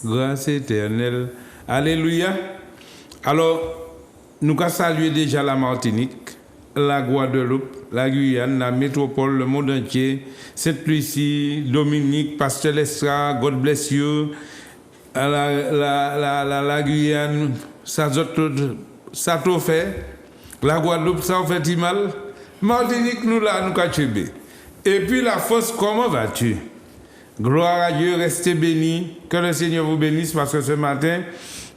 Grâce éternelle. Alléluia. Alors, nous avons salué déjà la Martinique, la Guadeloupe, la Guyane, la métropole, le monde entier, Sainte-Lucie, Dominique, Pasteur Lestra, God bless you, la Guyane, ça tout fait, la Guadeloupe, ça fait mal, Martinique, nous là, nous avons. Et puis la France, comment vas-tu? Gloire à Dieu, restez bénis, que le Seigneur vous bénisse, parce que ce matin,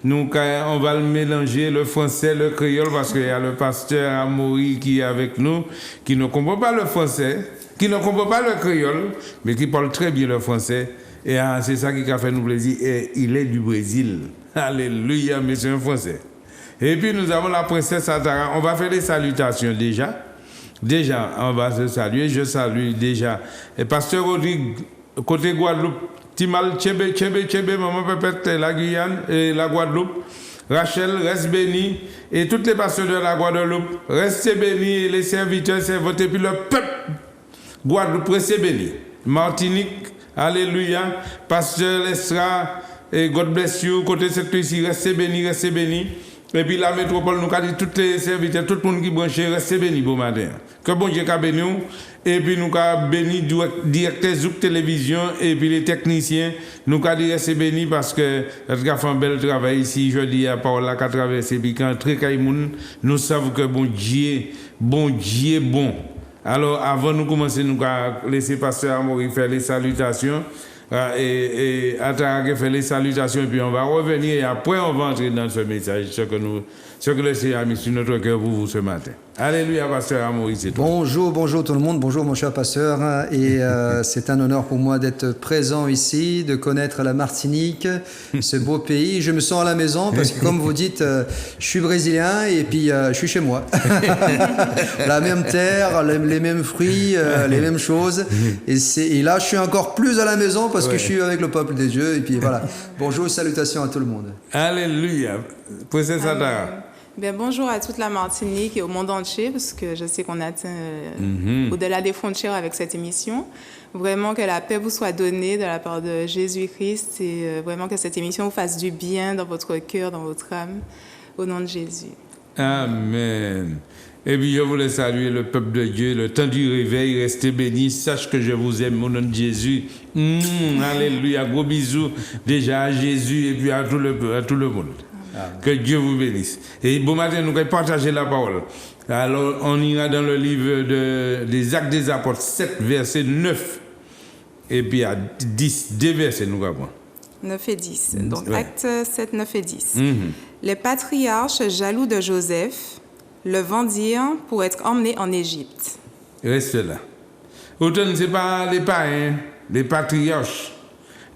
on va le mélanger, le français, le créole, parce qu'il y a le pasteur Amaury qui est avec nous, qui ne comprend pas le français, qui ne comprend pas le créole, mais qui parle très bien le français. Et c'est ça qui a fait nous plaisir. Et il est du Brésil. Alléluia, mais c'est un français. Et puis nous avons la princesse Atara. On va faire des salutations déjà. Déjà, on va se saluer. Je salue déjà. Et pasteur Rodrigue, côté Guadeloupe, Timal, Tchébé, Maman Pépette, la Guyane et la Guadeloupe. Rachel, reste béni. Et toutes les pasteurs de la Guadeloupe, restez bénis. Et les serviteurs, servantes, et puis le peuple Guadeloupe, restez bénis. Martinique, alléluia. Pasteur Lestra, et God bless you. Côté cette ici, restez bénis, restez bénis. Et puis la métropole, nous avons dit tous les serviteurs, tout le monde qui branche, restez bénis, bon matin. Que bon Dieu a béni nous. Et puis nous avons béni directeur Zouk Télévision et puis les techniciens. Nous avons dit restez bénis parce que nous avons fait un bel travail ici. Je dis à Paul qui a traversé, puis quand nous savons que bon Dieu est bon. Alors avant de commencer, nous avons laissé pasteur Amaury faire les salutations. Et Atara fait les salutations, et puis on va revenir, et après on va entrer dans ce message, ce que le Seigneur a mis sur notre cœur pour vous ce matin. Alléluia, pasteur Amaury, c'est tout. Bonjour tout le monde, bonjour mon cher pasteur, et c'est un honneur pour moi d'être présent ici, de connaître la Martinique, ce beau pays. Je me sens à la maison parce que comme vous dites, je suis brésilien et puis je suis chez moi. La même terre, les mêmes fruits, les mêmes choses, et là je suis encore plus à la maison parce que je suis avec le peuple des dieux, et puis voilà. Bonjour, salutations à tout le monde. Alléluia, princesse Atara. Bien, bonjour à toute la Martinique et au monde entier, parce que je sais qu'on atteint au-delà des frontières avec cette émission. Vraiment que la paix vous soit donnée de la part de Jésus-Christ et vraiment que cette émission vous fasse du bien dans votre cœur, dans votre âme, au nom de Jésus. Amen. Et puis je voulais saluer le peuple de Dieu, le temps du réveil, restez bénis, sache que je vous aime au nom de Jésus. Alléluia, gros bisous déjà à Jésus et puis à tout le monde. Amen. Que Dieu vous bénisse. Et bon matin, nous allons partager la parole. Alors, on ira dans le livre des Actes des Apôtres, 7, verset 9. Et puis à 10, 2 versets, nous allons voir. 9 et 10. Donc, ouais. Actes 7, 9 et 10. Les patriarches, jaloux de Joseph, le vendirent pour être emmenés en Égypte. Reste là. Autant, ce n'est pas les païens, les patriarches,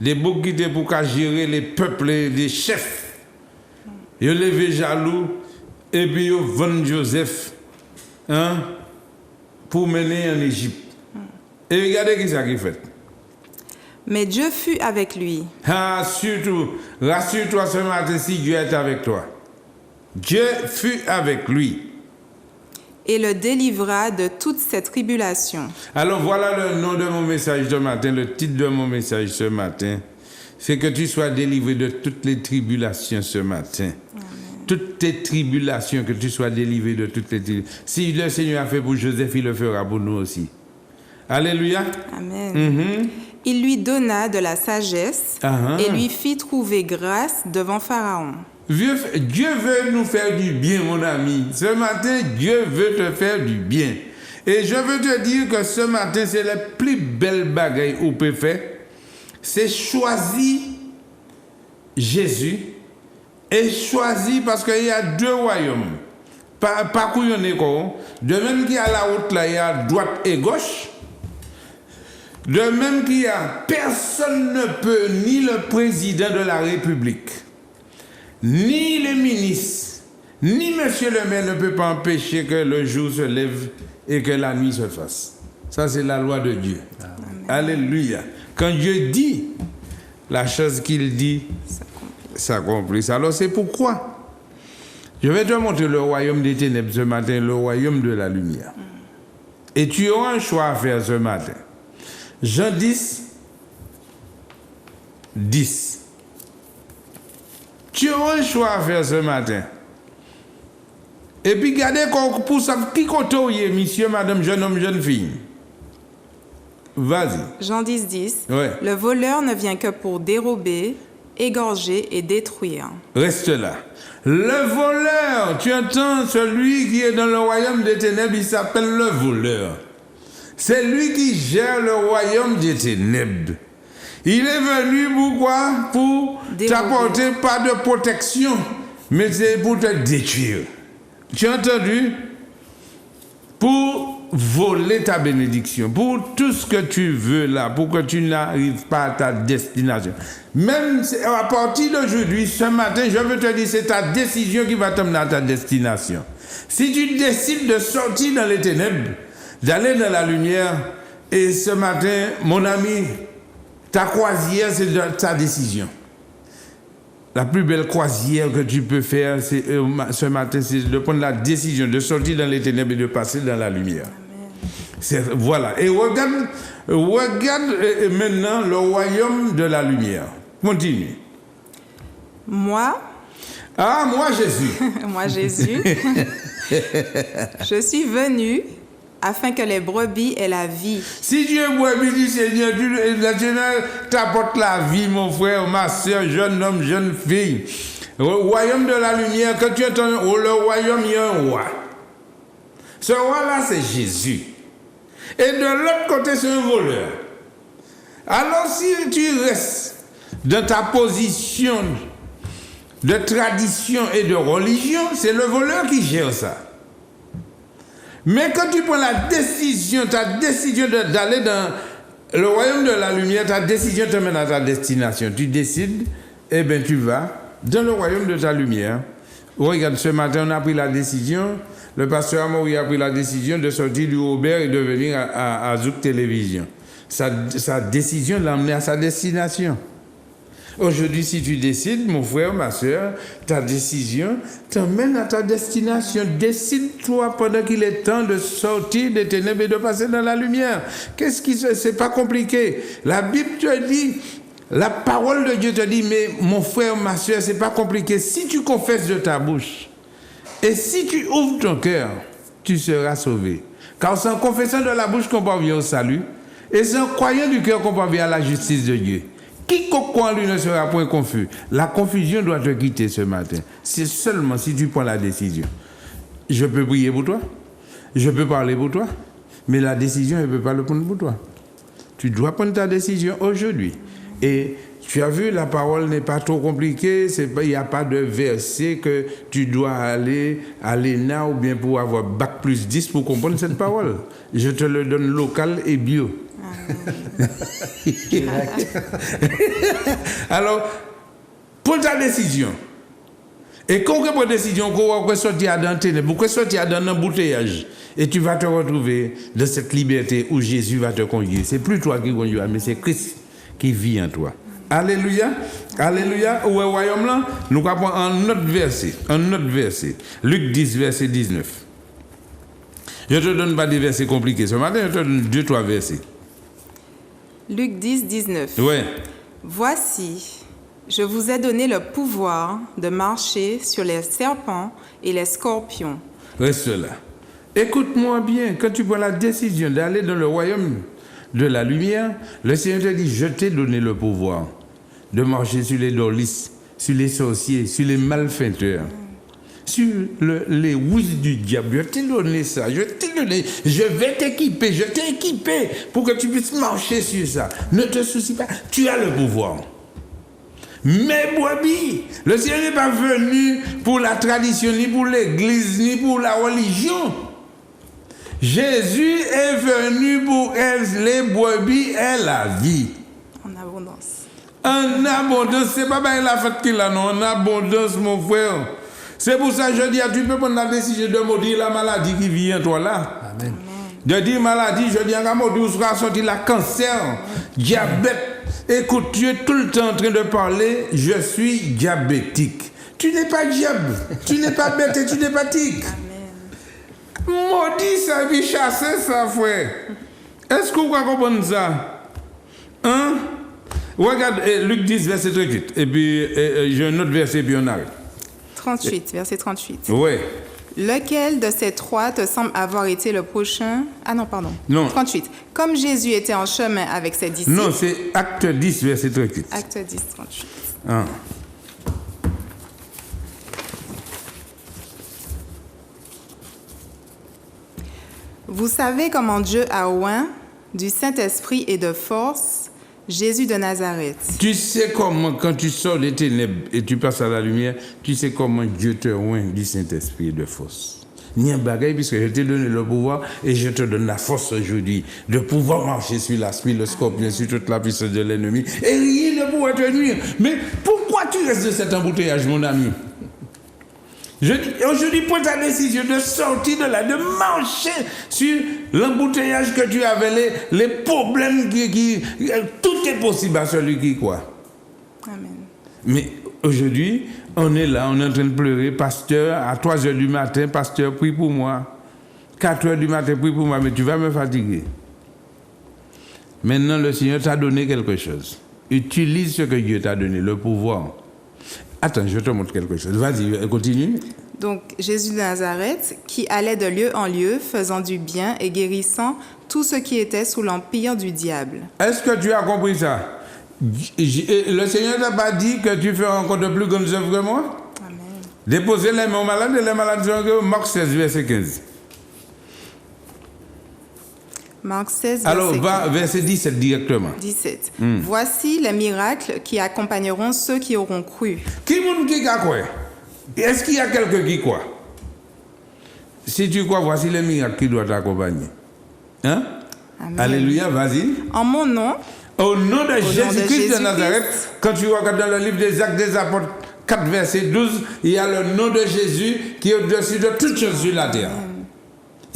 les boucs qui étaient pour gérer les peuples, les chefs. Ils ont levé jaloux et puis ils ont vendu Joseph pour mener en Égypte. Et regardez qui ça qui fait. Mais Dieu fut avec lui. Surtout, rassure-toi ce matin si Dieu est avec toi. Dieu fut avec lui. Et le délivra de toute cette tribulation. Alors voilà le nom de mon message ce matin, le titre de mon message ce matin. C'est que tu sois délivré de toutes les tribulations ce matin. Amen. Toutes tes tribulations, que tu sois délivré de toutes les tribulations. Si le Seigneur a fait pour Joseph, il le fera pour nous aussi. Alléluia. Amen. Il lui donna de la sagesse et lui fit trouver grâce devant Pharaon. Dieu veut nous faire du bien, mon ami. Ce matin, Dieu veut te faire du bien. Et je veux te dire que ce matin, c'est la plus belle bagaille qu'on peut faire. C'est choisir Jésus et choisir parce qu'il y a deux royaumes. Pas couillonner quoi. De même qu'il y a la route là, il y a droite et gauche. De même qu'il y a personne ne peut, ni le président de la République, ni le ministre, ni monsieur le maire ne peut pas empêcher que le jour se lève et que la nuit se fasse. Ça c'est la loi de Dieu. Amen. Alléluia. Quand Dieu dit, la chose qu'il dit s'accomplisse. Alors c'est pourquoi je vais te montrer le royaume des ténèbres ce matin, le royaume de la lumière. Et tu auras un choix à faire ce matin. Jean 10, 10. Tu auras un choix à faire ce matin. Et puis, gardez pour ça, qui côté, monsieur, madame, jeune homme, jeune fille. Vas-y. Jean 10, 10. Ouais. Le voleur ne vient que pour dérober, égorger et détruire. Reste là. Le voleur, tu entends, celui qui est dans le royaume des ténèbres, il s'appelle le voleur. C'est lui qui gère le royaume des ténèbres. Il est venu pour quoi? Pour t'apporter pas de protection, mais c'est pour te détruire. Tu as entendu? Pour voler ta bénédiction, pour tout ce que tu veux là, pour que tu n'arrives pas à ta destination. Même à partir d'aujourd'hui, ce matin, je veux te dire, c'est ta décision qui va t'amener à ta destination. Si tu décides de sortir dans les ténèbres, d'aller dans la lumière, et ce matin, mon ami, ta croisière, c'est ta décision. La plus belle croisière que tu peux faire ce matin, c'est de prendre la décision de sortir dans les ténèbres et de passer dans la lumière. Voilà. Et regarde maintenant le royaume de la lumière. Continue. Moi, Jésus. moi Jésus, je suis venu afin que les brebis aient la vie. Si tu es brebis du Seigneur, le Seigneur t'apporte la vie, mon frère, ma soeur, jeune homme, jeune fille. Le royaume de la lumière, quand tu entends le royaume, il y a un roi. Ce roi-là, c'est Jésus. Et de l'autre côté, c'est un voleur. Alors, si tu restes dans ta position de tradition et de religion, c'est le voleur qui gère ça. Mais quand tu prends ta décision d'aller dans le royaume de la lumière, ta décision te mène à ta destination. Tu décides, eh bien tu vas dans le royaume de ta lumière. Regarde, ce matin, on a pris la décision, le pasteur Amaury a pris la décision de sortir du Aubert et de venir à Zouk Télévision. Sa décision l'a amené à sa destination. Aujourd'hui, si tu décides, mon frère, ma soeur, ta décision t'emmène à ta destination. Décide-toi pendant qu'il est temps de sortir des ténèbres et de passer dans la lumière. C'est pas compliqué. La Bible te dit, la parole de Dieu te dit, mais mon frère, ma soeur, c'est pas compliqué. Si tu confesses de ta bouche et si tu ouvres ton cœur, tu seras sauvé. Car c'est en confessant de la bouche qu'on parvient au salut et c'est en croyant du cœur qu'on parvient à la justice de Dieu. Quiconque croit en lui ne sera point confus. La confusion doit te quitter ce matin. C'est seulement si tu prends la décision. Je peux prier pour toi, je peux parler pour toi, mais la décision, je ne peux pas le prendre pour toi. Tu dois prendre ta décision aujourd'hui. Et tu as vu, la parole n'est pas trop compliquée, il n'y a pas de verset que tu dois aller à l'ENA ou bien pour avoir bac plus 10 pour comprendre cette parole. Je te le donne local et bio. Alors, prends ta décision. Et quand tu prends ta décision, tu vas sortir dans ténèbres, tu vas sortir dans un embouteillage. Et tu vas te retrouver dans cette liberté où Jésus va te conduire. C'est plus toi qui conduis, mais c'est Christ qui vit en toi. Alléluia. Alléluia. Où est le royaume là? Nous allons prendre un autre verset. Luc 10, verset 19. Je ne te donne pas des versets compliqués. Ce matin, je te donne 2-3 versets. Luc 10, 19. Ouais. Voici, je vous ai donné le pouvoir de marcher sur les serpents et les scorpions. Reste là. Écoute-moi bien, quand tu prends la décision d'aller dans le royaume de la lumière, le Seigneur te dit, je t'ai donné le pouvoir de marcher sur les dorlistes, sur les sorciers, sur les malfaiteurs, sur les rouges du diable. Je t'ai donné ça, je vais t'équiper, je t'ai équipé pour que tu puisses marcher sur ça. Ne te soucie pas, tu as le pouvoir. Mais brebis, le Seigneur n'est pas venu pour la tradition, ni pour l'église, ni pour la religion. Jésus est venu pour les brebis et la vie. En abondance. En abondance, c'est pas bien la fête qu'il a, non, en abondance, mon frère. C'est pour ça que je dis, tu peux prendre la décision de maudire la maladie qui vient toi là. Amen. De dire maladie, je dis, à maudire, où sera sorti la cancer, diabète. Écoute, tu es tout le temps en train de parler, je suis diabétique. Tu n'es pas diable, tu n'es pas bête et tu n'es pas tique. Amen. Maudit qui ça qui chasser ça, frère? Est-ce que vous comprenez ça? Hein? Regarde Luc 10, verset 38. Et puis, j'ai un autre verset, puis on arrête. 38, verset 38. Oui. Lequel de ces trois te semble avoir été le prochain? Ah non, pardon. Non. 38. Comme Jésus était en chemin avec ses disciples. Non, c'est Acte 10, verset 38. Acte 10, 38. Ah. Vous savez comment Dieu a oint du Saint-Esprit et de force Jésus de Nazareth. Tu sais comment, quand tu sors des ténèbres et tu passes à la lumière, tu sais comment Dieu te oint du Saint-Esprit et de force. Ni un bagaille, puisque je t'ai donné le pouvoir et je te donne la force aujourd'hui de pouvoir marcher sur l'aspect, le scorpion, sur toute la puissance de l'ennemi et rien ne pourra te nuire. Mais pourquoi tu restes de cet embouteillage, mon ami? Aujourd'hui, prends ta décision de sortir de là, de marcher sur l'embouteillage que tu avais, les problèmes tout est possible à celui qui croit. Amen. Mais aujourd'hui, on est là, on est en train de pleurer. Pasteur, à 3h du matin, pasteur, prie pour moi. 4h du matin, prie pour moi, mais tu vas me fatiguer. Maintenant, le Seigneur t'a donné quelque chose. Utilise ce que Dieu t'a donné, le pouvoir. Attends, je te montre quelque chose. Vas-y, continue. Donc, Jésus de Nazareth, qui allait de lieu en lieu, faisant du bien et guérissant tout ce qui était sous l'empire du diable. Est-ce que tu as compris ça? Le Seigneur n'a pas dit que tu feras encore de plus grandes œuvres que moi? Amen. Déposez les mains aux malades et les malades seront guéris. Marc 16, verset 15. Marc 16, Alors, verset va verset 17 directement. 17. Voici les miracles qui accompagneront ceux qui auront cru. Qui monde qui a quoi? Est-ce qu'il y a quelqu'un qui croit? Si tu crois, voici les miracles qui doivent t'accompagner. Hein? Amen. Alléluia, vas-y. En mon nom, Au nom de Jésus-Christ de Jésus-Christ. Nazareth, quand tu regardes dans le livre des Actes des Apôtres 4, verset 12, il y a le nom de Jésus qui est au-dessus de toutes choses sur la terre.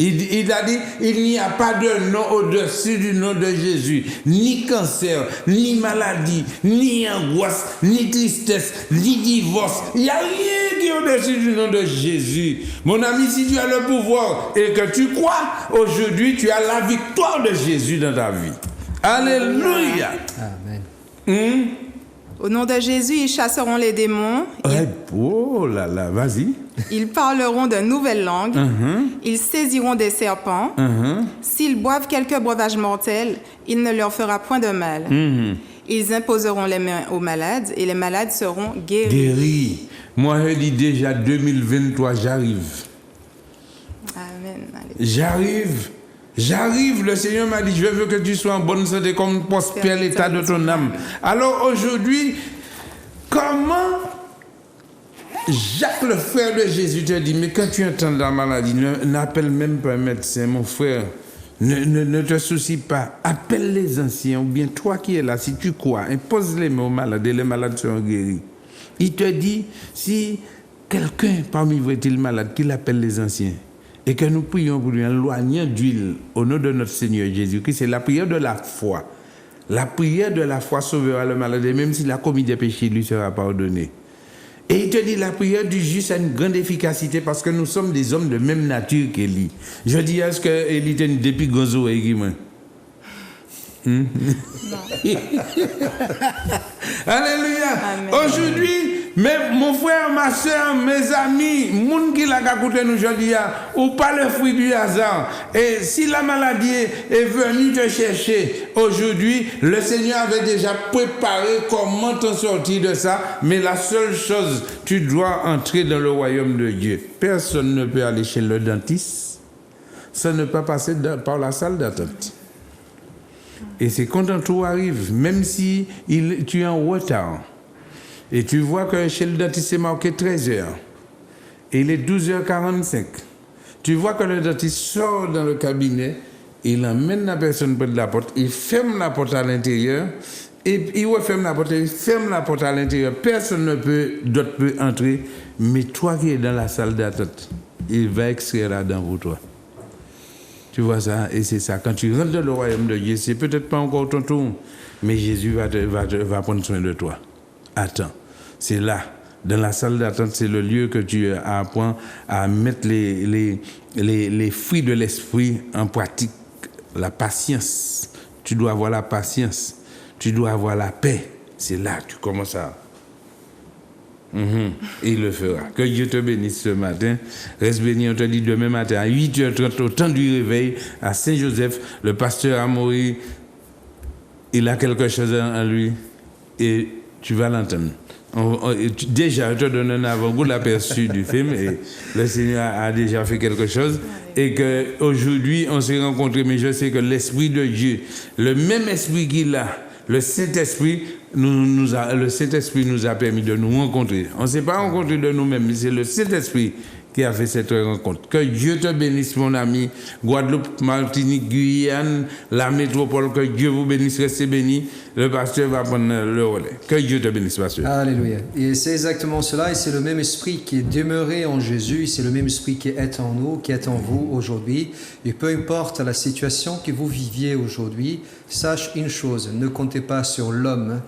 Il a dit, il n'y a pas de nom au-dessus du nom de Jésus. Ni cancer, ni maladie, ni angoisse, ni tristesse, ni divorce. Il n'y a rien qui est au-dessus du nom de Jésus. Mon ami, si tu as le pouvoir et que tu crois, aujourd'hui, tu as la victoire de Jésus dans ta vie. Alléluia. Amen. au nom de Jésus, ils chasseront les démons. Oh là là, vas-y. Ils parleront de nouvelles langues. Ils saisiront des serpents. S'ils boivent quelque breuvage mortel, il ne leur fera point de mal. Ils imposeront les mains aux malades et les malades seront guéris. Guéri. Moi, je dis déjà 2023, j'arrive. Amen. J'arrive, le Seigneur m'a dit, je veux que tu sois en bonne santé comme prospère l'état de ton âme. Alors aujourd'hui, comment Jacques, le frère de Jésus, te dit, mais quand tu entends la maladie, n'appelle même pas un médecin, mon frère. Ne te soucie pas. Appelle les anciens, ou bien toi qui es là, si tu crois, impose les mains aux malades et les malades seront guéris. Il te dit, si quelqu'un parmi vous est-il malade, qu'il appelle les anciens. Et que nous prions pour lui en loignant d'huile au nom de notre Seigneur Jésus-Christ. C'est la prière de la foi. La prière de la foi sauvera le malade, et même s'il a commis des péchés, lui sera pardonné. Et il te dit, la prière du juste a une grande efficacité parce que nous sommes des hommes de même nature qu'Élie. Je dis, est-ce qu'Élie était une depuis gonzo et qui moi? Alléluia. Amen. Aujourd'hui, mon frère, ma soeur, mes amis, moun qui l'a écouté nous aujourd'hui, ou pas le fruit du hasard. Et si la maladie est venue te chercher aujourd'hui, le Seigneur avait déjà préparé comment t'en sortir de ça. Mais la seule chose, tu dois entrer dans le royaume de Dieu. Personne ne peut aller chez le dentiste sans ne pas passer par la salle d'attente. Et c'est quand un tour arrive, même si tu es en retard, et tu vois que chez le dentiste c'est marqué 13h, et il est 12h45, tu vois que le dentiste sort dans le cabinet, il emmène la personne près de la porte, il ferme la porte à l'intérieur, et il referme la porte, il ferme la porte à l'intérieur, personne d'autre peut entrer, mais toi qui es dans la salle d'attente, il va extraire la dent pour toi. Tu vois ça, et c'est ça. Quand tu rentres dans le royaume de Dieu, c'est peut-être pas encore ton tour, mais Jésus va prendre soin de toi. Attends, c'est là. Dans la salle d'attente, c'est le lieu que tu apprends à mettre les fruits de l'esprit en pratique. La patience. Tu dois avoir la patience. Tu dois avoir la paix. C'est là que tu commences à... Et il le fera. Que Dieu te bénisse ce matin. Reste béni, on te dit demain matin à 8h30, au temps du réveil, à Saint-Joseph, le pasteur Amaury, il a quelque chose en lui et tu vas l'entendre. Déjà, je te donne un avant-goût de l'aperçu du film et le Seigneur a déjà fait quelque chose et qu'aujourd'hui, on s'est rencontrés, mais je sais que l'Esprit de Dieu, le même Esprit qu'il a, le Saint-Esprit, le Saint-Esprit nous a permis de nous rencontrer. On ne s'est pas rencontrés de nous-mêmes, mais c'est le Saint-Esprit qui a fait cette rencontre. Que Dieu te bénisse, mon ami. Guadeloupe, Martinique, Guyane, la métropole, que Dieu vous bénisse, restez bénis. Le pasteur va prendre le relais. Que Dieu te bénisse, pasteur. Alléluia. Et c'est exactement cela, et c'est le même esprit qui est demeuré en Jésus, c'est le même esprit qui est en nous, qui est en vous aujourd'hui. Et peu importe la situation que vous viviez aujourd'hui, sache une chose, ne comptez pas sur l'homme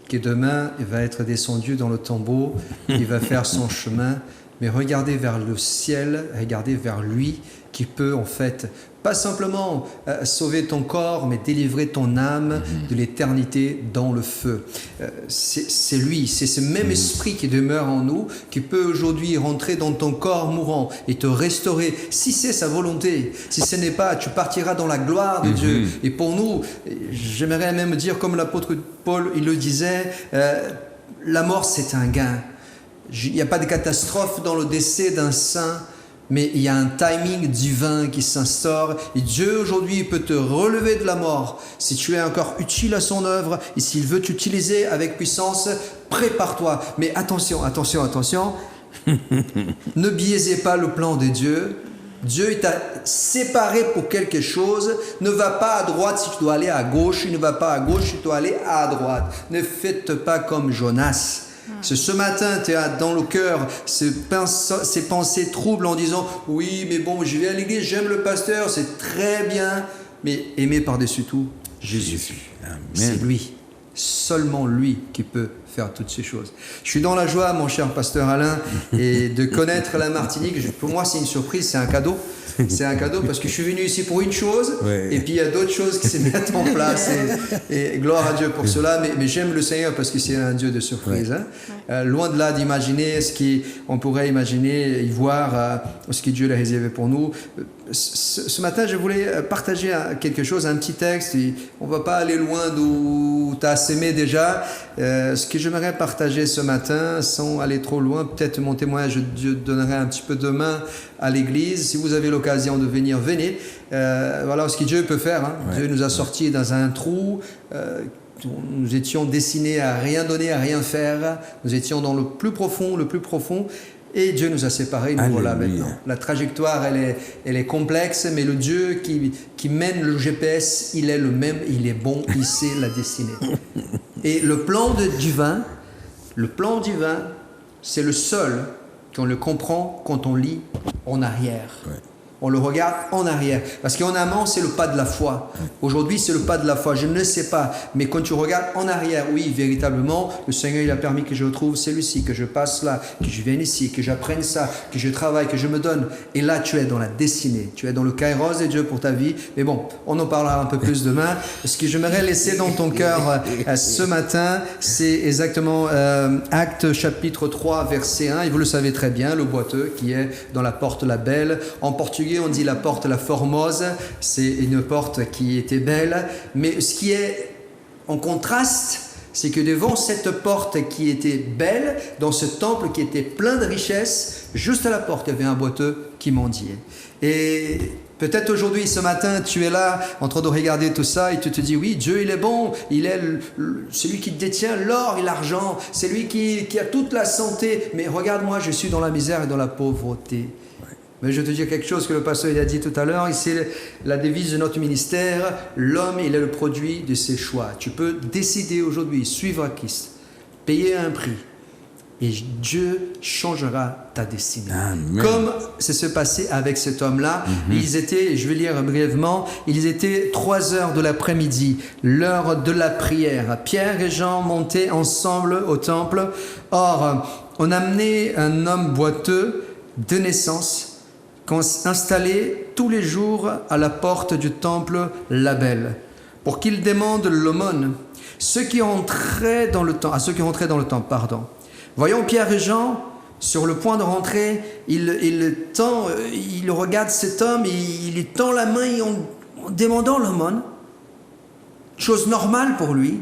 qui demain va être descendu dans le tombeau, il va faire son chemin, mais regardez vers le ciel, regardez vers lui qui peut en fait pas simplement sauver ton corps, mais délivrer ton âme de l'éternité dans le feu. C'est lui, c'est ce même esprit qui demeure en nous, qui peut aujourd'hui rentrer dans ton corps mourant et te restaurer, si c'est sa volonté. Si ce n'est pas, tu partiras dans la gloire de Dieu. Et pour nous, j'aimerais même dire, comme l'apôtre Paul, il le disait, la mort c'est un gain. Il n'y a pas de catastrophe dans le décès d'un saint, mais il y a un timing divin qui s'instaure et Dieu aujourd'hui peut te relever de la mort. Si tu es encore utile à son œuvre et s'il veut t'utiliser avec puissance, prépare-toi. Mais attention, ne biaisez pas le plan de Dieu. Dieu t'a séparé pour quelque chose. Ne va pas à droite si tu dois aller à gauche. Il ne va pas à gauche si tu dois aller à droite. Ne faites pas comme Jonas. Ce matin, tu as dans le cœur ces pensées troubles en disant « Oui, mais bon, je vais à l'église, j'aime le pasteur, c'est très bien. » Mais aimer par-dessus tout Jésus. Amen. C'est lui, seulement lui qui peut faire toutes ces choses. Je suis dans la joie, mon cher pasteur Alain, et de connaître la Martinique. Pour moi, c'est une surprise, c'est un cadeau. C'est un cadeau parce que je suis venu ici pour une chose, et puis il y a d'autres choses qui se mettent en place, et gloire à Dieu pour cela. Mais j'aime le Seigneur parce que c'est un Dieu de surprise. Loin de là d'imaginer ce qu'on pourrait imaginer, y voir ce que Dieu a réservé pour nous. Ce matin, je voulais partager quelque chose, un petit texte. On ne va pas aller loin d'où tu as sémé déjà. Ce que j'aimerais partager ce matin, sans aller trop loin, peut-être mon témoignage, je donnerai un petit peu demain à l'église. Si vous avez l'occasion de venir, venez. Voilà ce que Dieu peut faire. Dieu nous a sortis dans un trou. Nous étions destinés à rien donner, à rien faire. Nous étions dans le plus profond. Et Dieu nous a séparés, nous voilà maintenant. La trajectoire, elle est complexe, mais le Dieu qui mène le GPS, il est le même, il est bon, il sait la destinée. Et le plan divin, c'est le seul qu'on le comprend quand on lit en arrière. On le regarde en arrière. Parce qu'en amont, c'est le pas de la foi. Aujourd'hui, c'est le pas de la foi. Je ne le sais pas. Mais quand tu regardes en arrière, oui, véritablement, le Seigneur, il a permis que je retrouve celui-ci, que je passe là, que je vienne ici, que j'apprenne ça, que je travaille, que je me donne. Et là, tu es dans la destinée. Tu es dans le kairos de Dieu pour ta vie. Mais bon, on en parlera un peu plus demain. Ce que j'aimerais laisser dans ton cœur ce matin, c'est exactement Actes chapitre 3, verset 1. Et vous le savez très bien, le boiteux qui est dans la porte la belle. En portugais, on dit la porte la Formose, c'est une porte qui était belle, mais ce qui est en contraste, c'est que devant cette porte qui était belle, dans ce temple qui était plein de richesses, juste à la porte, il y avait un boiteux qui mendiait. Et peut-être aujourd'hui, ce matin, tu es là en train de regarder tout ça et tu te dis, oui, Dieu, il est bon, il est celui qui détient l'or et l'argent, c'est lui qui a toute la santé, mais regarde-moi, je suis dans la misère et dans la pauvreté. Mais je te dis quelque chose que le pasteur il a dit tout à l'heure, c'est la devise de notre ministère, l'homme il est le produit de ses choix. Tu peux décider aujourd'hui, suivre Christ, payer un prix et Dieu changera ta destinée. Amen. Comme c'est se passé avec cet homme-là, ils étaient, je vais lire brièvement, ils étaient 3h de l'après-midi, l'heure de la prière. Pierre et Jean montaient ensemble au temple. Or, on amenait un homme boiteux de naissance qu'on installait tous les jours à la porte du temple Label pour qu'il demande l'aumône. À ceux qui rentraient dans le temple, pardon. Voyons Pierre et Jean sur le point de rentrer, il regarde cet homme, il lui tend la main en demandant l'aumône. Chose normale pour lui,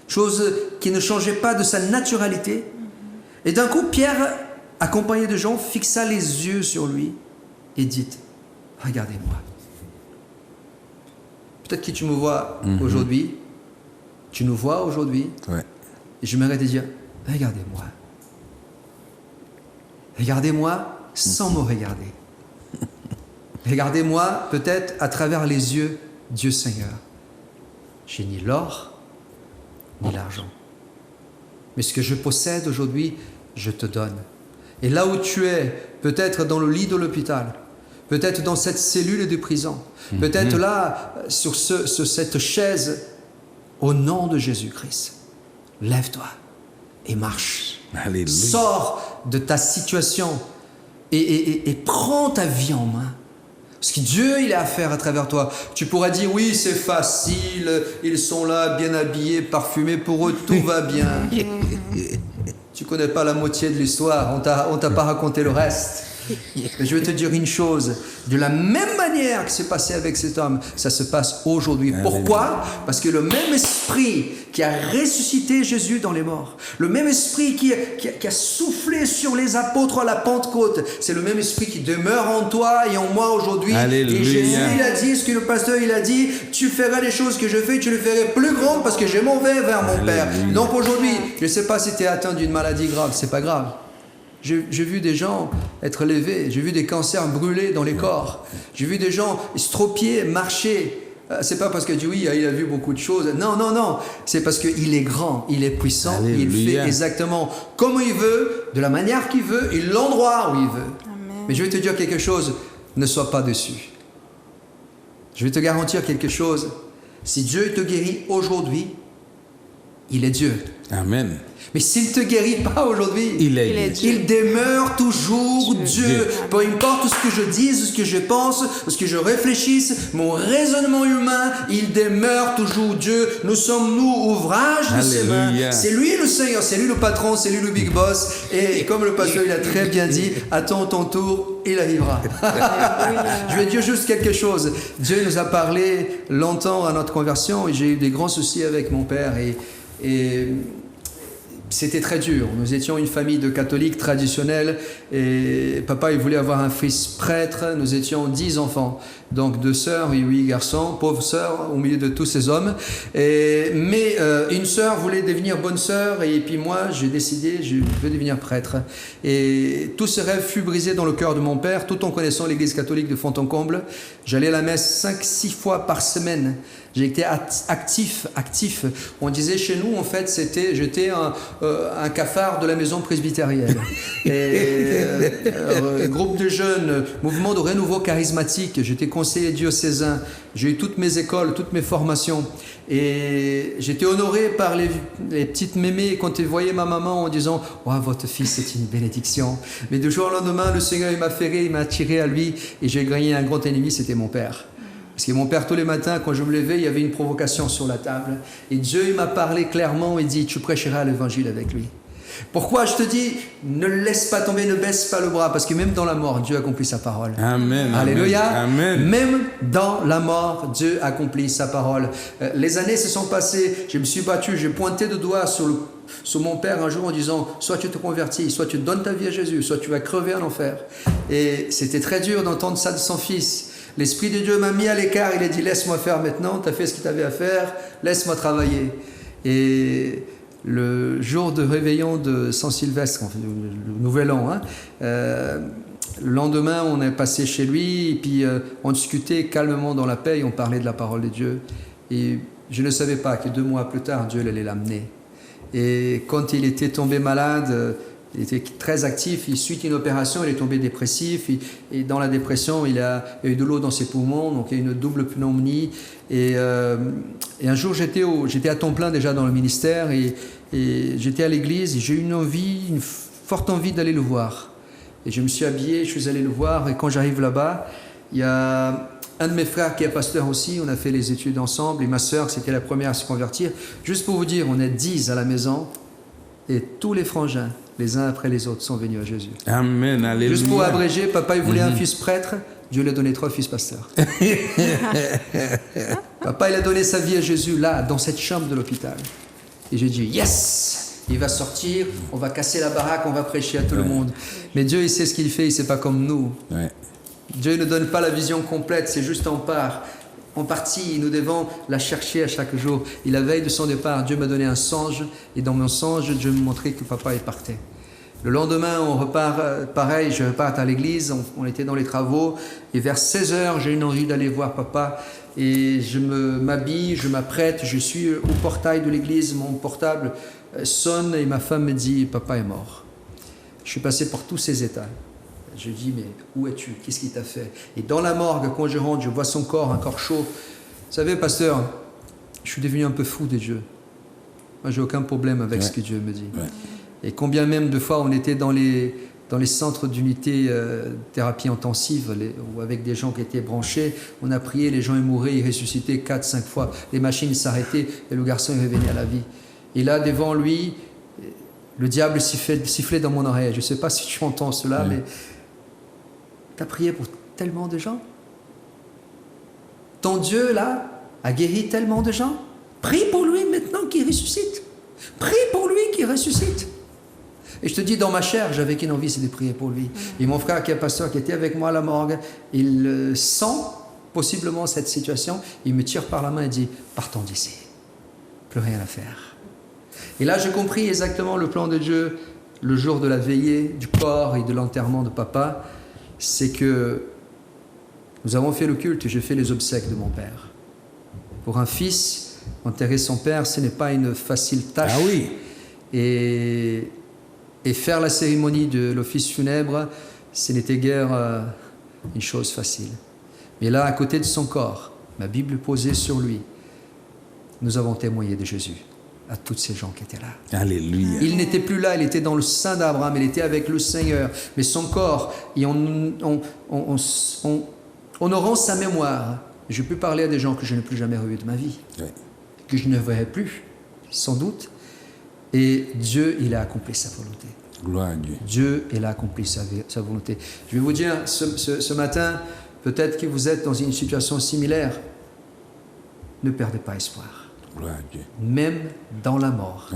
chose qui ne changeait pas de sa naturalité. Et d'un coup, Pierre, accompagné de Jean, fixa les yeux sur lui et dit « Regardez-moi. » Peut-être que tu me vois aujourd'hui, tu nous vois aujourd'hui, Ouais. et je m'arrête de dire « Regardez-moi. » Regardez-moi sans me regarder. Regardez-moi peut-être à travers les yeux Dieu Seigneur. J'ai ni l'or, ni l'argent. Mais ce que je possède aujourd'hui, je te donne. Et là où tu es, peut-être dans le lit de l'hôpital, peut-être dans cette cellule de prison, peut-être là, sur cette chaise, au nom de Jésus-Christ, lève-toi et marche. Alléluia. Sors de ta situation et prends ta vie en main. Parce que Dieu, il a à faire à travers toi. Tu pourras dire, oui, c'est facile, ils sont là, bien habillés, parfumés, pour eux, tout va bien. Tu connais pas la moitié de l'histoire, on t'a pas raconté le reste. Mais je vais te dire une chose, de la même manière que c'est passé avec cet homme, ça se passe aujourd'hui. Pourquoi? Parce que le même esprit qui a ressuscité Jésus dans les morts, le même esprit qui a soufflé sur les apôtres à la Pentecôte, c'est le même esprit qui demeure en toi et en moi aujourd'hui. Alléluia. Et Jésus, il a dit, ce que le pasteur, il a dit, tu feras les choses que je fais, tu les feras plus grandes parce que je m'en vais vers mon Père. Donc aujourd'hui, je ne sais pas si tu es atteint d'une maladie grave, c'est pas grave. J'ai vu des gens être levés, j'ai vu des cancers brûler dans les corps, j'ai vu des gens estropiés, marcher. C'est pas parce que Dieu, oui, il a vu beaucoup de choses. Non, non, non. C'est parce qu'il est grand, il est puissant, Alléluia. il fait exactement comme il veut, de la manière qu'il veut et l'endroit où il veut. Amen. Mais je vais te dire quelque chose, ne sois pas déçu. Je vais te garantir quelque chose. Si Dieu te guérit aujourd'hui, il est Dieu. Amen. Mais s'il ne te guérit pas aujourd'hui, Il est Dieu. il demeure toujours Dieu. Dieu. Peu importe ce que je dise, ce que je pense, ce que je réfléchisse, mon raisonnement humain, il demeure toujours Dieu. Nous sommes, nous, ouvrage de ses mains. Alléluia. C'est lui le Seigneur, c'est lui le patron, c'est lui le big boss. Et comme le pasteur il a très bien dit, attends ton tour, il arrivera. Je vais dire juste quelque chose. Dieu nous a parlé longtemps à notre conversion et j'ai eu des grands soucis avec mon père et c'était très dur. Nous étions une famille de catholiques traditionnels et papa il voulait avoir un fils prêtre. Nous étions 10 enfants, donc 2 sœurs et 8 garçons, pauvres sœurs au milieu de tous ces hommes. Mais une sœur voulait devenir bonne sœur et puis moi j'ai décidé je veux devenir prêtre. Et tout ce rêve fut brisé dans le cœur de mon père tout en connaissant l'église catholique de Fontencomble. J'allais à la messe 5-6 fois par semaine. J'ai été actif. On disait chez nous, en fait, j'étais un cafard de la maison presbytérienne. Groupe de jeunes, mouvement de renouveau charismatique. J'étais conseiller diocésain. J'ai eu toutes mes écoles, toutes mes formations. Et j'étais honoré par les petites mémés quand ils voyaient ma maman en disant « Oh, votre fils, c'est une bénédiction ». Mais du jour au lendemain, le Seigneur il m'a ferré, il m'a attiré à lui et j'ai gagné un grand ennemi, c'était mon père. Parce que mon père, tous les matins, quand je me levais, il y avait une provocation sur la table. Et Dieu, il m'a parlé clairement, il dit, tu prêcheras l'évangile avec lui. Pourquoi je te dis, ne laisse pas tomber, ne baisse pas le bras, parce que même dans la mort, Dieu accomplit sa parole. Amen. Alléluia. Amen. Même dans la mort, Dieu accomplit sa parole. Les années se sont passées, je me suis battu, j'ai pointé le doigt sur mon père un jour en disant, soit tu te convertis, soit tu donnes ta vie à Jésus, soit tu vas crever en enfer. Et c'était très dur d'entendre ça de son fils. L'Esprit de Dieu m'a mis à l'écart, il a dit laisse-moi faire maintenant, tu as fait ce que tu avais à faire, laisse-moi travailler. Et le jour de réveillon de Saint-Sylvestre, le nouvel an, le lendemain on est passé chez lui et puis on discutait calmement dans la paix et on parlait de la parole de Dieu. Et je ne savais pas que 2 mois plus tard, Dieu allait l'amener. Et quand il était tombé malade, il était très actif, suite à une opération, il est tombé dépressif, et dans la dépression, il y a eu de l'eau dans ses poumons, donc il y a eu une double pneumonie. Et un jour, j'étais à temps plein déjà dans le ministère, et j'étais à l'église, et j'ai eu une envie forte envie d'aller le voir. Et je me suis habillé, je suis allé le voir. Et quand j'arrive là-bas, il y a un de mes frères qui est pasteur aussi. On a fait les études ensemble. Et ma sœur, c'était la première à se convertir. Juste pour vous dire, on est 10 à la maison. Et tous les frangins, les uns après les autres, sont venus à Jésus. Amen, alléluia. Juste pour abréger, papa, il voulait un fils prêtre. Dieu lui a donné 3 fils pasteurs. Papa, il a donné sa vie à Jésus, là, dans cette chambre de l'hôpital. Et j'ai dit, yes! Il va sortir, on va casser la baraque, on va prêcher à tout le monde. Mais Dieu, il sait ce qu'il fait, il ne sait pas comme nous. Ouais. Dieu ne donne pas la vision complète, c'est juste en partie. Nous devons la chercher à chaque jour. Et la veille de son départ, Dieu m'a donné un songe. Et dans mon songe, Dieu me montrait que papa est parti. Le lendemain, on repart, pareil, je repars à l'église, on était dans les travaux. Et vers 16h, j'ai une envie d'aller voir papa. Et je m'habille, je m'apprête, je suis au portail de l'église, mon portable sonne et ma femme me dit « Papa est mort ». Je suis passé par tous ces états. Je dis « Mais où es-tu? Qu'est-ce qu'il t'a fait ?» Et dans la morgue, quand je rentre, je vois son corps, un corps chaud. Vous savez, pasteur, je suis devenu un peu fou de Dieu. Moi, j'ai aucun problème avec ce que Dieu me dit. Ouais. Et combien même de fois on était dans les centres d'unité thérapie intensive, ou avec des gens qui étaient branchés, on a prié, les gens ils mouraient, ils ressuscitaient 4-5 fois, les machines s'arrêtaient et le garçon il revenait à la vie. Et là, devant lui, le diable sifflait dans mon oreille. Je ne sais pas si tu entends cela, mais tu as prié pour tellement de gens. Ton Dieu, là, a guéri tellement de gens. Prie pour lui maintenant qu'il ressuscite. Prie pour lui qu'il ressuscite. Et je te dis, dans ma chair, j'avais qu'une envie, c'est de prier pour lui. Et mon frère qui est pasteur, qui était avec moi à la morgue, il sent possiblement cette situation. Il me tire par la main et dit, partons d'ici. Plus rien à faire. Et là, j'ai compris exactement le plan de Dieu le jour de la veillée du corps et de l'enterrement de papa. C'est que nous avons fait le culte et j'ai fait les obsèques de mon père. Pour un fils, enterrer son père, ce n'est pas une facile tâche. Ah oui. Et faire la cérémonie de l'office funèbre, ce n'était guère une chose facile. Mais là, à côté de son corps, ma Bible posée sur lui, nous avons témoigné de Jésus à tous ces gens qui étaient là. Alléluia. Il n'était plus là, il était dans le sein d'Abraham, il était avec le Seigneur. Mais son corps, et on honorant sa mémoire, je peux parler à des gens que je n'ai plus jamais revus de ma vie, que je ne verrai plus, sans doute. Et Dieu, il a accompli sa volonté. Gloire à Dieu. Dieu, il a accompli sa volonté. Je vais vous dire, ce matin, peut-être que vous êtes dans une situation similaire. Ne perdez pas espoir. Gloire à Dieu. Même dans la mort,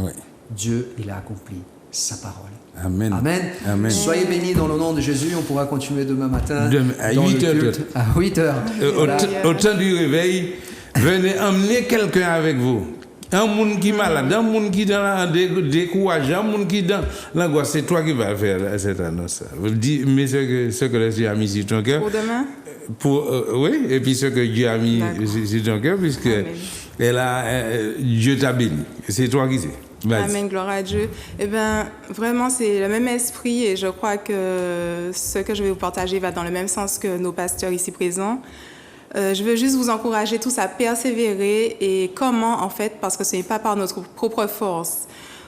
Dieu, il a accompli sa parole. Amen. Amen. Amen. Soyez bénis dans le nom de Jésus. On pourra continuer demain matin. À 8h. À 8h. Au temps du réveil, venez emmener quelqu'un avec vous. Un monde qui est malade, un monde qui est dans le décourage, un monde qui est dans l'angoisse, c'est toi qui vas faire cette annonce. Dis, mais ce que Dieu a mis sur ton cœur. Pour demain? Oui, et puis ce que Dieu a mis sur ton cœur, puisque Dieu t'a béni. C'est toi qui sais. Vas-y. Amen, gloire à Dieu. Eh bien, vraiment, c'est le même esprit et je crois que ce que je vais vous partager va dans le même sens que nos pasteurs ici présents. Je veux juste vous encourager tous à persévérer. Et comment, en fait, parce que ce n'est pas par notre propre force.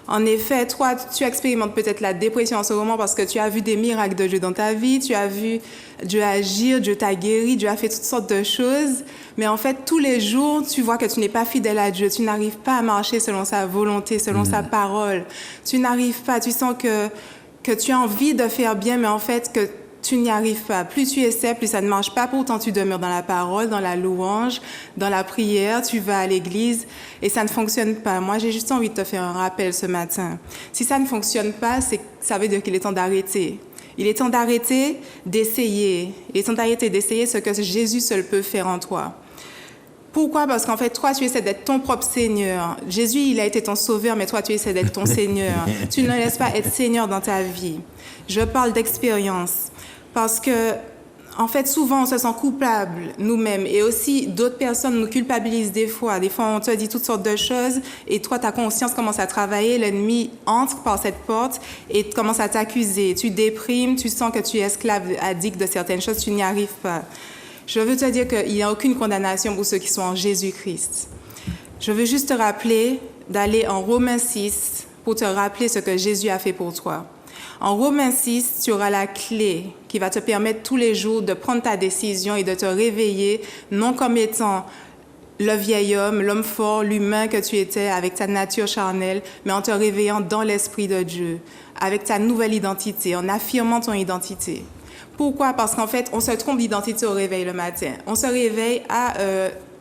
En effet, toi, tu expérimentes peut-être la dépression en ce moment parce que tu as vu des miracles de Dieu dans ta vie, tu as vu Dieu agir, Dieu t'a guéri, Dieu a fait toutes sortes de choses. Mais en fait, tous les jours, tu vois que tu n'es pas fidèle à Dieu, tu n'arrives pas à marcher selon sa volonté, selon sa parole. Tu n'arrives pas, tu sens que tu as envie de faire bien, mais en fait, que tu n'y arrives pas. Plus tu essaies, plus ça ne marche pas. Pourtant, tu demeures dans la parole, dans la louange, dans la prière. Tu vas à l'église et ça ne fonctionne pas. Moi, j'ai juste envie de te faire un rappel ce matin. Si ça ne fonctionne pas, ça veut dire qu'il est temps d'arrêter. Il est temps d'arrêter d'essayer. Il est temps d'arrêter d'essayer ce que Jésus seul peut faire en toi. Pourquoi? Parce qu'en fait, toi, tu essaies d'être ton propre Seigneur. Jésus, il a été ton sauveur, mais toi, tu essaies d'être ton Seigneur. Tu ne laisses pas être Seigneur dans ta vie. Je parle d'expérience. Parce que, en fait, souvent, on se sent coupable nous-mêmes. Et aussi, d'autres personnes nous culpabilisent des fois. Des fois, on te dit toutes sortes de choses. Et toi, ta conscience commence à travailler. L'ennemi entre par cette porte et commence à t'accuser. Tu déprimes, tu sens que tu es esclave, addict de certaines choses. Tu n'y arrives pas. Je veux te dire qu'il n'y a aucune condamnation pour ceux qui sont en Jésus-Christ. Je veux juste te rappeler d'aller en Romains 6 pour te rappeler ce que Jésus a fait pour toi. En Romains 6, tu auras la clé qui va te permettre tous les jours de prendre ta décision et de te réveiller, non comme étant le vieil homme, l'homme fort, l'humain que tu étais avec ta nature charnelle, mais en te réveillant dans l'Esprit de Dieu, avec ta nouvelle identité, en affirmant ton identité. Pourquoi? Parce qu'en fait, on se trompe d'identité au réveil le matin. On se réveille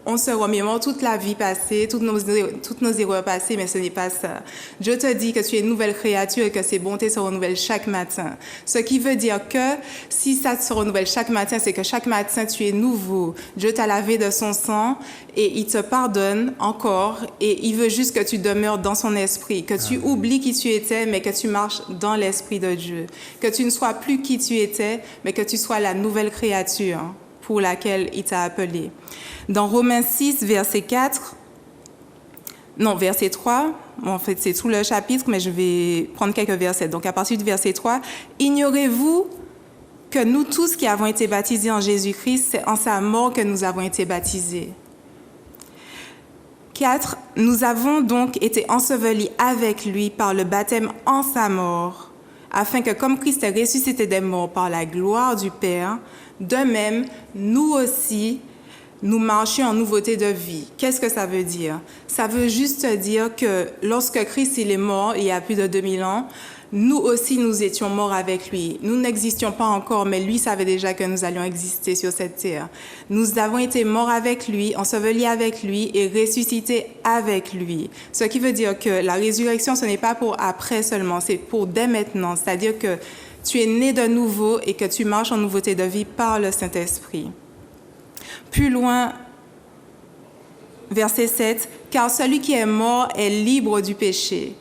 on se remémore toute la vie passée, toutes nos erreurs passées, mais ce n'est pas ça. Dieu te dit que tu es une nouvelle créature et que ses bontés se renouvellent chaque matin. Ce qui veut dire que si ça se renouvelle chaque matin, c'est que chaque matin, tu es nouveau. Dieu t'a lavé de son sang et il te pardonne encore et il veut juste que tu demeures dans son esprit, que tu oublies qui tu étais, mais que tu marches dans l'esprit de Dieu. Que tu ne sois plus qui tu étais, mais que tu sois la nouvelle créature pour laquelle il t'a appelé. Dans Romains 6, verset 3, en fait c'est tout le chapitre, mais je vais prendre quelques versets. Donc à partir du verset 3, « Ignorez-vous que nous tous qui avons été baptisés en Jésus-Christ, c'est en sa mort que nous avons été baptisés. » 4, « Nous avons donc été ensevelis avec lui par le baptême en sa mort, afin que comme Christ est ressuscité des morts par la gloire du Père, de même, nous aussi, nous marchions en nouveauté de vie. » Qu'est-ce que ça veut dire? Ça veut juste dire que lorsque Christ il est mort, il y a plus de 2000 ans, nous aussi, nous étions morts avec lui. Nous n'existions pas encore, mais lui savait déjà que nous allions exister sur cette terre. Nous avons été morts avec lui, ensevelis avec lui et ressuscités avec lui. Ce qui veut dire que la résurrection, ce n'est pas pour après seulement, c'est pour dès maintenant. C'est-à-dire que tu es né de nouveau et que tu marches en nouveauté de vie par le Saint-Esprit. Plus loin, verset 7, « Car celui qui est mort est libre du péché. »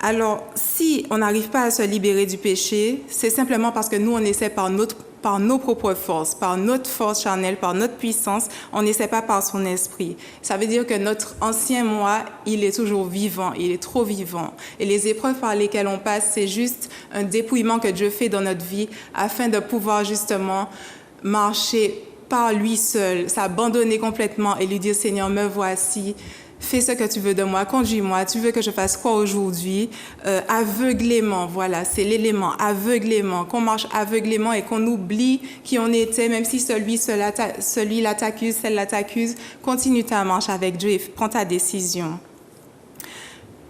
Alors, si on n'arrive pas à se libérer du péché, c'est simplement parce que nous, on essaie par nos propres forces, par notre force charnelle, par notre puissance, on n'essaie pas par son esprit. Ça veut dire que notre ancien moi, il est toujours vivant, il est trop vivant. Et les épreuves par lesquelles on passe, c'est juste un dépouillement que Dieu fait dans notre vie afin de pouvoir justement marcher par lui seul, s'abandonner complètement et lui dire « Seigneur, me voici, fais ce que tu veux de moi, conduis-moi, tu veux que je fasse quoi aujourd'hui ?» Aveuglément, voilà, c'est l'élément, aveuglément, qu'on marche aveuglément et qu'on oublie qui on était, même si celui-là t'accuse, celle-là t'accuse, continue ta marche avec Dieu et prends ta décision.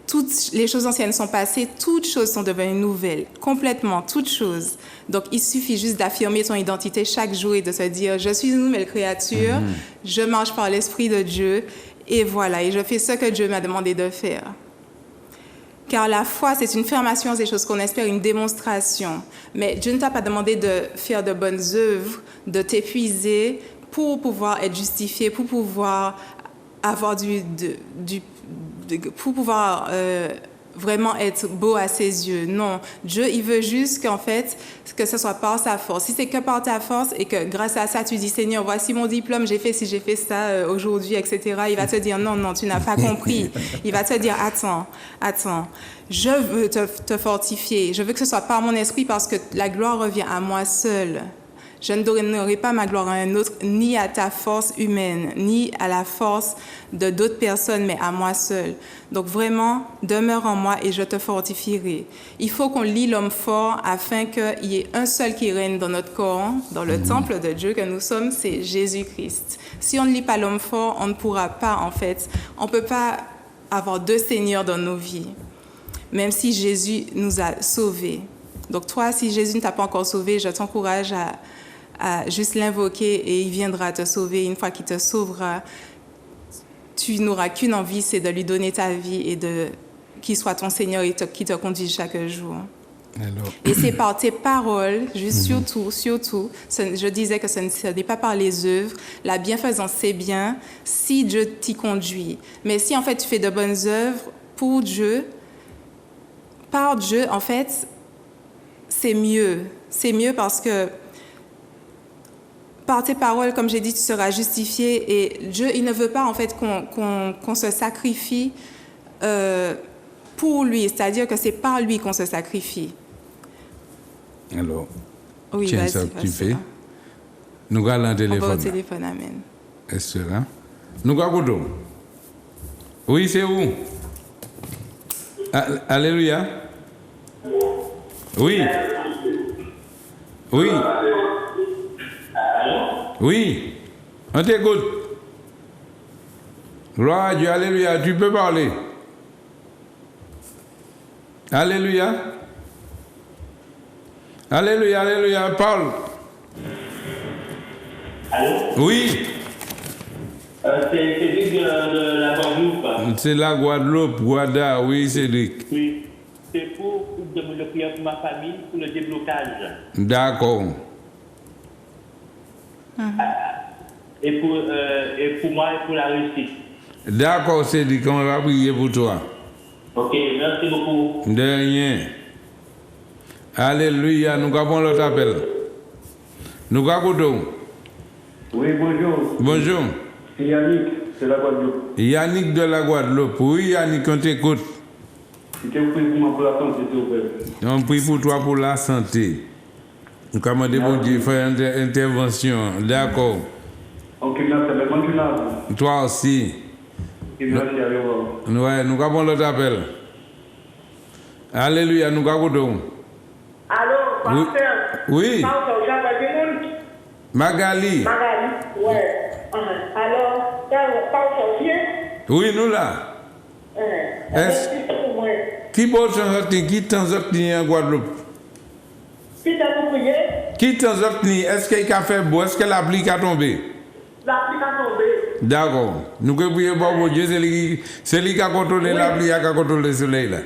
Toutes les choses anciennes sont passées, toutes choses sont devenues nouvelles, complètement, toutes choses. Donc, il suffit juste d'affirmer ton identité chaque jour et de se dire « Je suis une nouvelle créature, je marche par l'Esprit de Dieu et voilà, et je fais ce que Dieu m'a demandé de faire. » Car la foi, c'est une ferme assurance des choses qu'on espère, une démonstration. Mais Dieu ne t'a pas demandé de faire de bonnes œuvres, de t'épuiser pour pouvoir être justifié, pour pouvoir avoir pour pouvoir vraiment être beau à ses yeux. Non, Dieu, il veut juste qu'en fait, que ce soit par sa force. Si c'est que par ta force et que grâce à ça, tu dis, Seigneur, voici mon diplôme, j'ai fait ça aujourd'hui, etc. Il va te dire, non, tu n'as pas compris. Il va te dire, attends, je veux te fortifier. Je veux que ce soit par mon esprit parce que la gloire revient à moi seule. Je ne donnerai pas ma gloire à un autre, ni à ta force humaine, ni à la force de d'autres personnes, mais à moi seule. Donc vraiment, demeure en moi et je te fortifierai. Il faut qu'on lie l'homme fort afin qu'il y ait un seul qui règne dans notre corps, dans le temple de Dieu que nous sommes, c'est Jésus-Christ. Si on ne lit pas l'homme fort, on ne pourra pas, en fait, on ne peut pas avoir deux seigneurs dans nos vies, même si Jésus nous a sauvés. Donc toi, si Jésus ne t'a pas encore sauvé, je t'encourage à juste l'invoquer et il viendra te sauver. Une fois qu'il te sauvera, tu n'auras qu'une envie, c'est de lui donner ta vie et qu'il soit ton Seigneur et qui te conduise chaque jour. Alors. Et c'est par tes paroles, juste surtout, je disais que ce n'est pas par les œuvres. La bienfaisance, c'est bien si Dieu t'y conduit. Mais si en fait tu fais de bonnes œuvres pour Dieu, par Dieu, en fait, c'est mieux. C'est mieux parce que par tes paroles, comme j'ai dit, tu seras justifié. Et Dieu, il ne veut pas en fait qu'on se sacrifie pour lui. C'est-à-dire que c'est par lui qu'on se sacrifie. Alors, oui, tiens ça que tu fais. Nous allons au téléphone. On va au téléphone, amen. Est-ce que là? Nous allons. Oui, c'est où? Alléluia. Oui. Oui. Oui. On t'écoute. Gloire à Dieu, alléluia, tu peux parler. Alléluia. Alléluia, alléluia, parle. Allô? Oui. C'est Cédric de la Guadeloupe. C'est la Guadeloupe, Guada, oui, Cédric. Oui. C'est pour demander de prière pour ma famille, pour le déblocage. D'accord. Et pour moi et pour la réussite. D'accord, Cédric, on va prier pour toi. Ok, merci beaucoup. De rien. Alléluia, nous avons l'autre appel. Nous avons. Oui, bonjour. Bonjour. C'est Yannick, c'est la Guadeloupe. Yannick de la Guadeloupe. Oui, Yannick, on t'écoute. C'était un prix pour moi pour la santé, s'il vous plaît. On prie pour toi pour la santé. Nous avons demandé de faire une intervention. D'accord. Ok, merci, mais quand tu l'as, Toi aussi. merci, allez voir. Ouais, nous avons l'autre appel. Alléluia, nous avons. Allô, Oui. pasteur? Oui. Pasteur, j'avais des Magali. Magali, ouais. Alors, pasteur, viens. Oui, nous là. Est-ce qui peut t'en sortir? Qui t'en sortir en Guadeloupe? Qui t'a vous prié? Qui t'en sortir? Est-ce qu'il a fait beau? Est-ce que la pluie a tombé? La pluie a tombé. D'accord. Nous pouvons prier pour Dieu. C'est lui qui a contrôlé la pluie, qui a contrôlé le soleil là.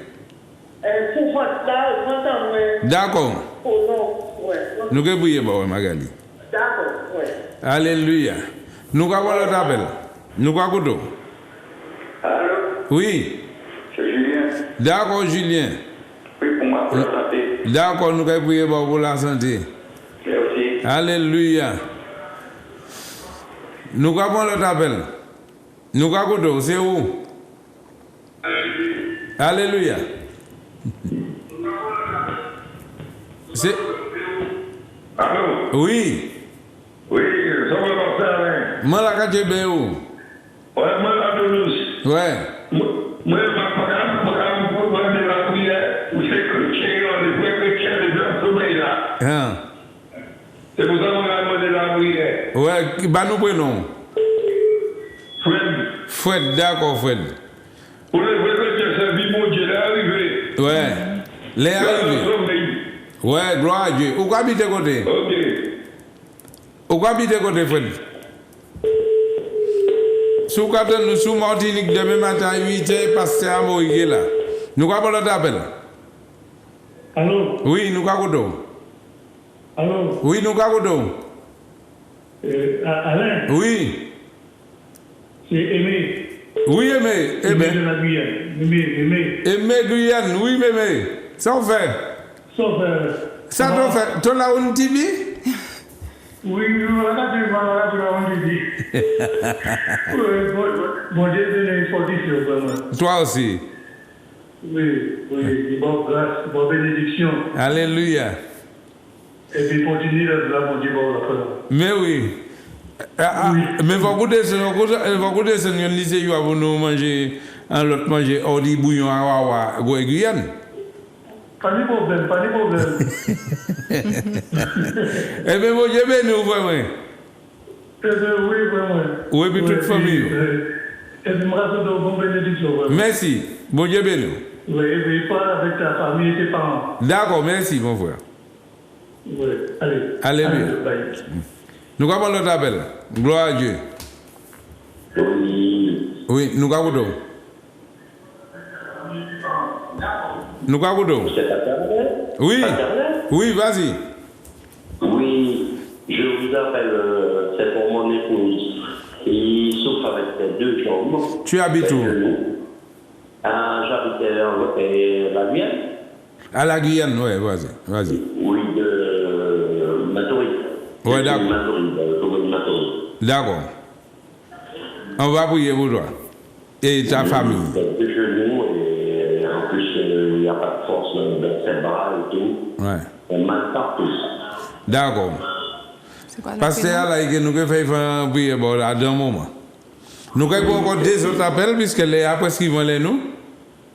Pour votre là, j'entends, ouais. D'accord. Oh non, ouais. Nous pouvons prier pour Magali. D'accord, ouais. Alléluia. Nous avons l'autre appel. Nous avons tout. Allô, Oui. c'est Julien. D'accord, Julien. Oui, pour moi, pour la santé. D'accord, nous pouvons prier pour la santé. Merci. Alléluia. Nous avons l'autre appel. Nous avons tout. C'est où? Alléluia. C'est... Allô? Oui. Oui, ça va passer avec. Moi, la cache bien où? Ouais, moi, la Toulouse. Ouais. Moi, je pour voir de la prière, où c'est chrétien, les vrais chrétiens, les gens sommeil là. Hein. C'est pour ça qu'on a demandé la prière. Ouais, bah nous prenons. Fred, Fred, d'accord, Fred. pour les vrais chrétiens, c'est vie, mon Dieu, l'arrivée. Ouais. Les Là, arrivés. le sommeil. Ouais, gloire à Dieu. Où habite côté? Ok. Où habite côté, Fred? Sous Caton, nous sous Martinique, demain matin, 8h, pasteur à Moïse là. Nous avons l'autre appel. Allô? Oui, nous avons tout. Allô? Oui, nous avons tout. Alain, Oui. c'est Aimé. Oui, Aimé. Aimé de Aimé. la Guyane. Aimé. Aimé Guyane. Oui, Aimé. Ça on fait. Sauf, Ça t'en fait. Tu l'as un TV? oui, voilà, tu vas en dire. Bon Dieu, c'est une fortification, vraiment. Toi aussi. Oui, bonne grâce, bonne bénédiction. Alléluia. Et puis continue là, mon Dieu, bon, la fin. Mais oui. Mais va goûter ce qu'on lycée, il va nous manger, en l'autre manger, on dit bouillon à Wawa, Guyane. Pas de problème, pas de problème. Eh bien, mon Dieu, nous, vraiment. Oui, vraiment. Oui, puis toute famille. Et puis, me rassure de bonne bénédiction, vraiment. Merci. Mon Dieu, nous. Oui, et puis, parle avec ta famille et tes parents. D'accord, merci, mon frère. Oui, allez. Alléluia. Bye. Nous avons l'autre appel. Gloire à Dieu. Oui, nous avons tout. Nous avons tout. C'est Internet? Oui. Internet? Oui, vas-y. Oui, je vous appelle, c'est pour mon épouse. Il souffre avec ses deux jambes. Tu habites où? J'habite la Guyane. À la Guyane, oui, vas-y. Vas-y. Oui, de Matoury. Ouais, d'accord. Matoury. D'accord. On va prier pour toi. Et ta famille. De genoux, et en plus, il n'y a pas de force dans ses bras et tout. Ouais. On mal partout. D'accord. C'est quoi le Pasteur, là, nous devons faire prier pour à un moment. Nous avons encore des autres appels, puisque les après ce qu'ils vont les nous.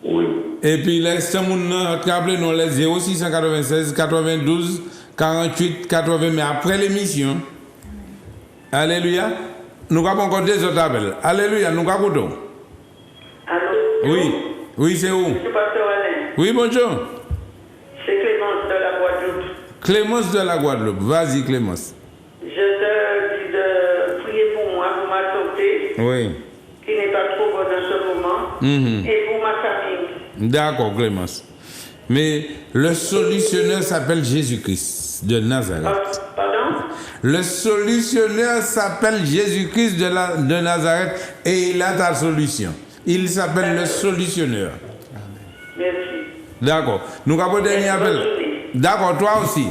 Oui. Et puis, l'instant, nous avons les 0696 92 48 80, mais après l'émission. Alléluia. Nous avons encore des autres appels. Alléluia, nous avons tout. Allô? Oui, c'est où? C'est Pasteur Alain. Oui, bonjour. C'est Clémence de la Guadeloupe. Clémence de la Guadeloupe. Vas-y, Clémence. Je te dis de prier pour moi, pour ma santé, Oui. qui n'est pas trop bonne en ce moment, et pour ma famille. D'accord, Clémence. Mais le solutionneur s'appelle Jésus-Christ de Nazareth. Pardon? Le solutionneur s'appelle Jésus-Christ de Nazareth et il a ta solution. Il s'appelle le solutionneur. Merci. D'accord. Nous avons un dernier appel. D'accord, toi aussi.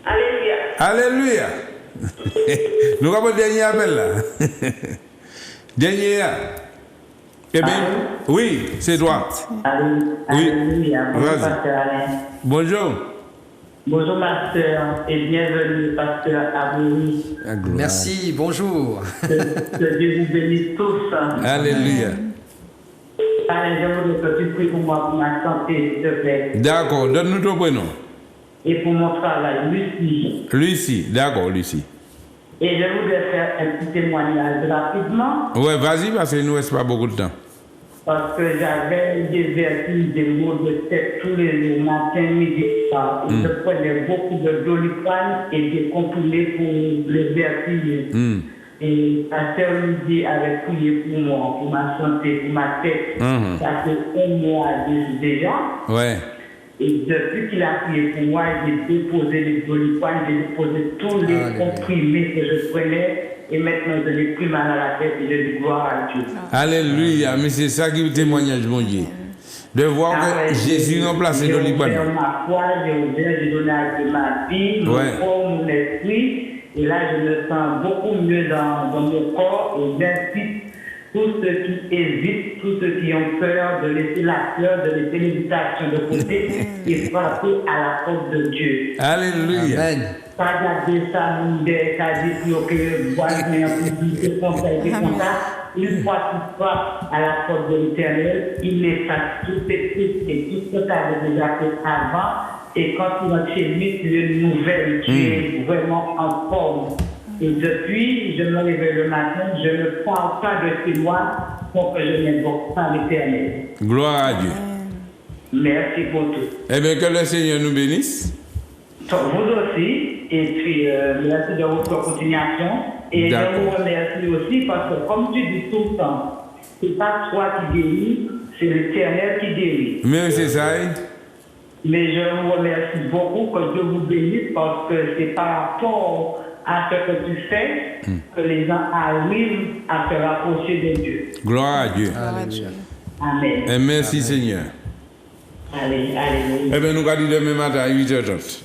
Alléluia. Alléluia. Nous avons un dernier appel là. Dernier. Eh bien, oui, c'est toi. Alléluia. Bonjour, Vas-y. Pasteur Alain. Bonjour. Bonjour, pasteur, et bienvenue, pasteur Aboury. Merci, bonjour. Que Dieu vous bénisse tous. Alléluia. Alain, je voudrais que tu pries pour moi, pour ma santé, s'il te plaît. D'accord, donne-nous ton prénom. Et pour mon travail, Lucie. Lucie, d'accord, Lucie. Et je voudrais faire un petit témoignage rapidement, Ouais, vas-y, parce qu'il ne nous reste pas beaucoup de temps. parce que j'avais des vertiges, des maux de tête tous les jours, matin, midi, soir. Je prenais beaucoup de doliprane et des comprimés pour les vertiges. Et pasteur Lydie avait prié pour moi, pour ma santé, pour ma tête. Ça fait un mois déjà. Ouais. Et depuis qu'il a prié pour moi, j'ai déposé les doliprane, j'ai déposé tous les comprimés que je prenais. Et maintenant, je n'ai plus mal à la tête et je dis gloire à Dieu. Alléluia, mais c'est ça qui est le témoignage, mon Dieu. De voir que Jésus remplace le Liban. J'ai ouvert ma foi, j'ai donné à Dieu ma vie, mon corps, mon esprit. Et là, je me sens beaucoup mieux dans mon corps. Et j'incite tous ceux qui hésitent, tous ceux qui ont peur de laisser la peur, de laisser l'hésitation de côté et frapper à la porte de Dieu. Alléluia. Amen. Pas garder ça, pas dire que voisin, public, conseil, comme ça. Une fois qu'il frappe à la porte de l'Éternel, il efface tout et tout ce qu'il avait déjà fait avant. Et quand tu vas chez lui, tu es nouvelle, tu es vraiment en forme. Et depuis, je me réveille le matin, je ne parle pas de chez moi pour que je n'invoque pas l'Éternel. Gloire à Dieu. Merci pour tout. Eh bien, que le Seigneur nous bénisse. Donc, vous aussi, et puis merci de votre continuation. Et je vous remercie aussi parce que, comme tu dis tout le temps, c'est pas toi qui guéris, c'est l'Éternel qui guérit. Mais c'est ça. Mais je vous remercie beaucoup, que Dieu vous bénisse parce que c'est par rapport à ce que tu fais que les gens arrivent à se rapprocher de Dieu. Gloire à Dieu. Alléluia. Amen. Et merci Seigneur. Allez. Eh bien, nous allons demain matin à 8h30.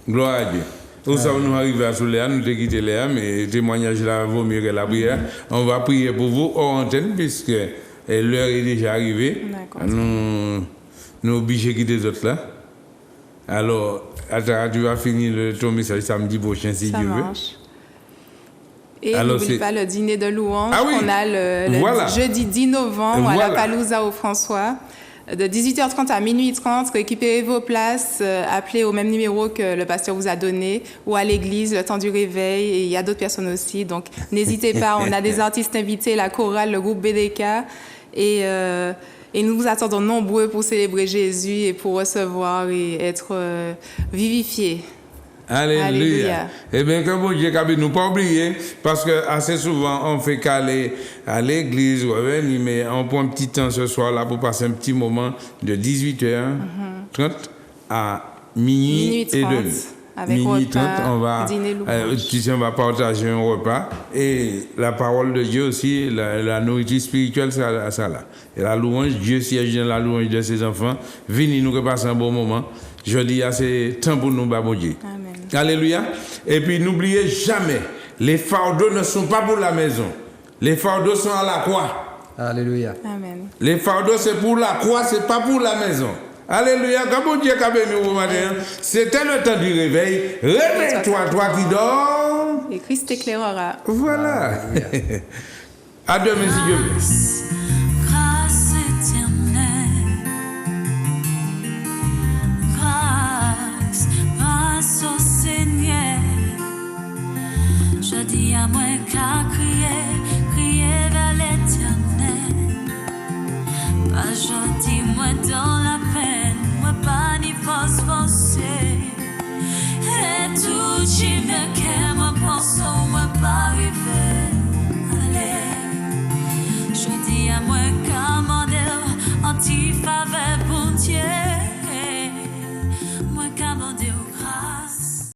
Gloire à Dieu. Où ça, nous arrivons à Soléa, nous te quitter Léa, mais le témoignage là vaut mieux que la prière. On va prier pour vous hors antenne, puisque l'heure est déjà arrivée. Nous obligés de quitter les autres là. Alors, tu vas finir ton message samedi prochain si Dieu veut. Et n'oublie pas le dîner de louange. On a le jeudi 10 novembre à la Palouza au François. De 18h30 à minuit 30, récupérez vos places, appelez au même numéro que le pasteur vous a donné, ou à l'église, le temps du réveil, et il y a d'autres personnes aussi. Donc, n'hésitez pas, on a des artistes invités, la chorale, le groupe BDK, et nous vous attendons nombreux pour célébrer Jésus et pour recevoir et être vivifiés. Alléluia. Eh bien, que bon Dieu, nous pas oublier, parce que assez souvent, on fait qu'aller à l'église, mais on prend un petit temps ce soir là pour passer un petit moment de 18h30 à minuit et demi. Avec minuit 30, on va partager un repas. Et la parole de Dieu aussi, la nourriture spirituelle, c'est ça là. Et la louange, Dieu siège dans la louange de ses enfants. Venez nous passer un bon moment. Je dis, c'est temps pour nous, bon Dieu. Amen. Alléluia. Et puis, n'oubliez jamais, les fardeaux ne sont pas pour la maison. Les fardeaux sont à la croix. Alléluia. Amen. Les fardeaux, c'est pour la croix, c'est pas pour la maison. Alléluia. Comme Dieu a béni au matin, c'était le temps du réveil. Réveille-toi, toi qui dors. Et Christ t'éclairera. Voilà. À demain, si Dieu veut. Grâce éternelle. Je dis à moi qu'à crier vers l'éternel. Pas gentil, moi dans la peine, moi pas ni force forcée. Et tout, j'y me